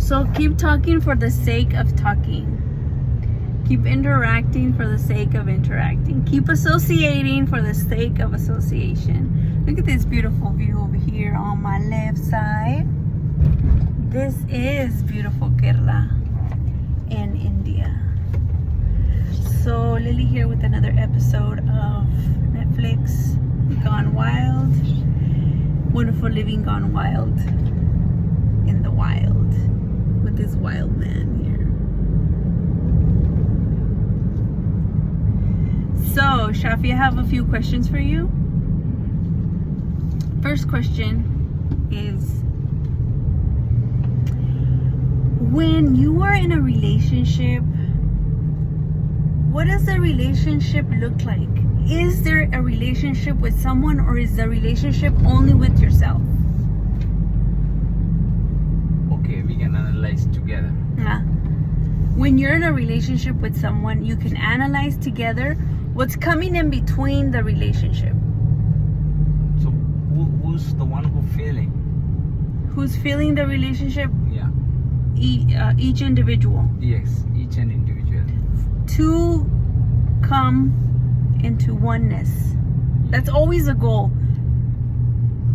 So keep talking for the sake of talking. Keep interacting for the sake of interacting. Keep associating for the sake of association. Look at this beautiful view over here on my left side. This is beautiful Kerala in India. So Lily here with another episode of Netflix Gone Wild. Wonderful living gone wild in the wild with this wild man here. So, Shafi, I have a few questions for you. First question is, when you are in a relationship, what does the relationship look like? Is there a relationship with someone, or is the relationship only with yourself? Okay, we can analyze together. When you're in a relationship with someone, you can analyze together what's coming in between the relationship. So who's the one who feeling? Who's feeling the relationship? Yeah. Each individual. Yes, each and individual. To come into oneness. That's always a goal.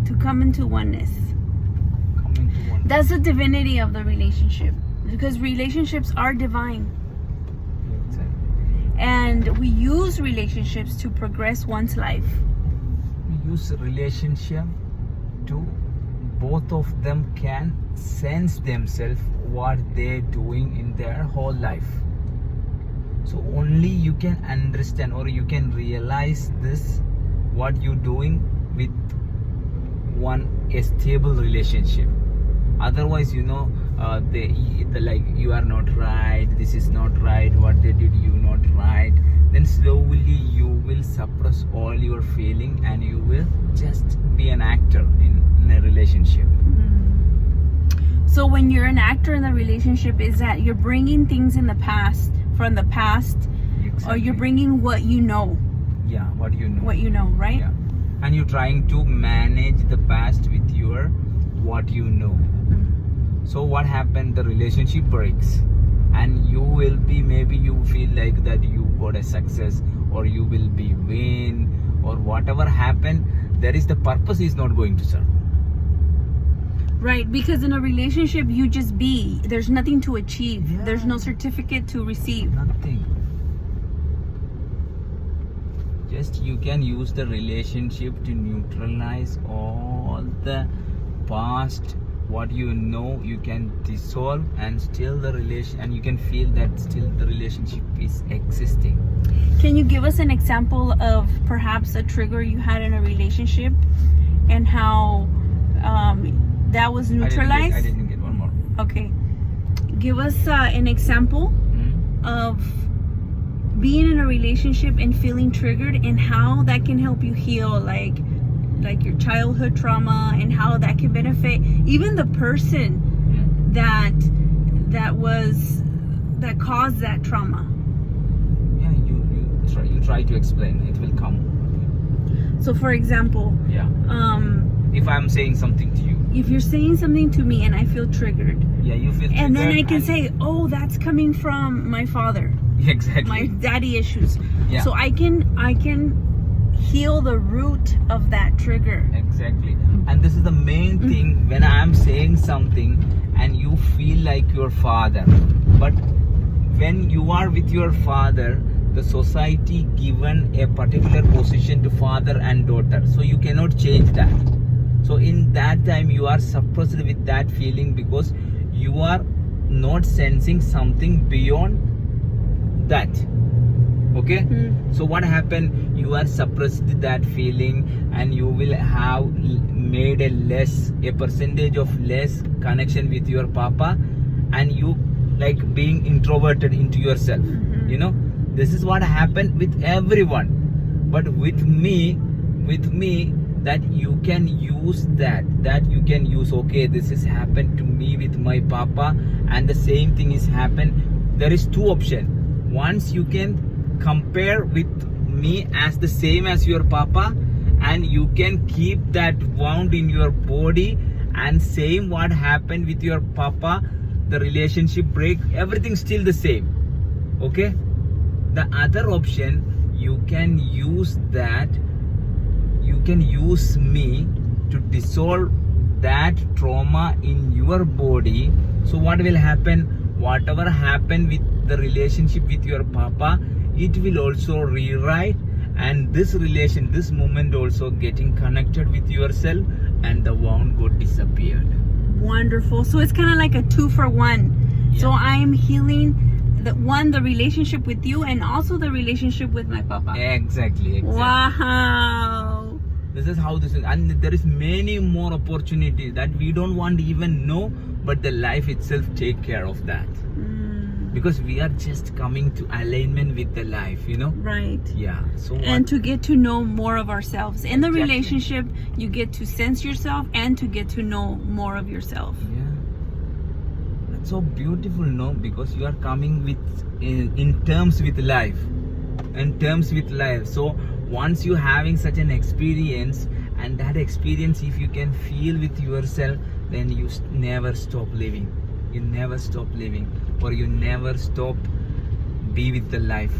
To come into oneness. Come into one. That's the divinity of the relationship. Because relationships are divine. Exactly. And we use relationships to progress one's life. We use a relationship to both of them can sense themselves what they're doing in their whole life. So only you can understand or you can realize this, what you're doing with a stable relationship. Otherwise, the like, you are not right, this is not right, what they did you not right, then slowly you will suppress all your feeling and you will just be an actor in a relationship. So when you're an actor in the relationship, is that you're bringing things from the past, Exactly. or you're bringing what you know. Yeah, what you know. What you know, right? Yeah. And you're trying to manage the past with your what you know. So what happened? The relationship breaks, and you will be, maybe you feel like that you got a success, or you will be win, or whatever happened, there is the purpose is not going to serve. Right, because in a relationship you just be. There's nothing to achieve. Yeah. There's no certificate to receive. Nothing. Just you can use the relationship to neutralize all the past. What you know, you can dissolve, and still the relation, and you can feel that still the relationship is existing. Can you give us an example of perhaps a trigger you had in a relationship and how that was neutralized? I didn't get one more. Okay. Give us an example of being in a relationship and feeling triggered, and how that can help you heal, like your childhood trauma, and how that can benefit even the person that caused that trauma. Yeah, you try to explain. It will come. So for example, Yeah. If I'm saying something to you. if you're saying something to me and I feel triggered, Yeah, you feel. and then I triggered can and- say, oh, that's coming from my father, Exactly. my daddy issues. Yeah. So I can heal the root of that trigger. Exactly. And this is the main thing when I'm saying something and you feel like your father. But when you are with your father, the society given a particular position to father and daughter. So you cannot change that. So in that time you are suppressed with that feeling, because you are not sensing something beyond that. Okay. So what happened? You are suppressed that feeling, and you will have made a percentage of less connection with your papa, and you like being introverted into yourself. This is what happened with everyone, but with me that you can use that you can use, okay, this has happened to me with my papa, and the same thing is happened. There is two options. Once you can compare with me as the same as your papa, and you can keep that wound in your body, and same what happened with your papa, the relationship break, everything still the same. Okay, the other option, you can use that, you can use me to dissolve that trauma in your body. So what will happen, whatever happened with the relationship with your papa, it will also rewrite, and this relation, this moment also getting connected with yourself, and the wound got disappeared. Wonderful. So it's kind of like a 2-for-1. So Yeah. I'm healing the relationship with you, and also the relationship with my papa. Exactly. Wow. This is how this is, and there is many more opportunities that we don't want to even know, but the life itself take care of that, because we are just coming to alignment with the life, Right. Yeah. So And to get to know more of ourselves. In the Exactly. relationship, you get to sense yourself and to get to know more of yourself. yeah, that's so beautiful, no? Because you are coming with in terms with life, So once you having such an experience, and that experience, if you can feel with yourself, then you never stop living. You never stop living, or you never stop be with the life.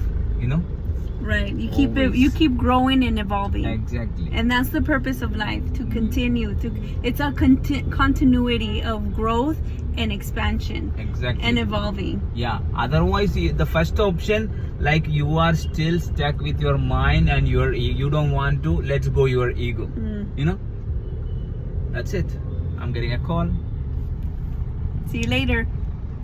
Right. You Always. keep growing and evolving. Exactly. And that's the purpose of life, to continue it's a continuity of growth and expansion Exactly. and evolving. Yeah. Otherwise, the first option, like you are still stuck with your mind and you don't want to let go your ego. That's it. I'm getting a call. See you later.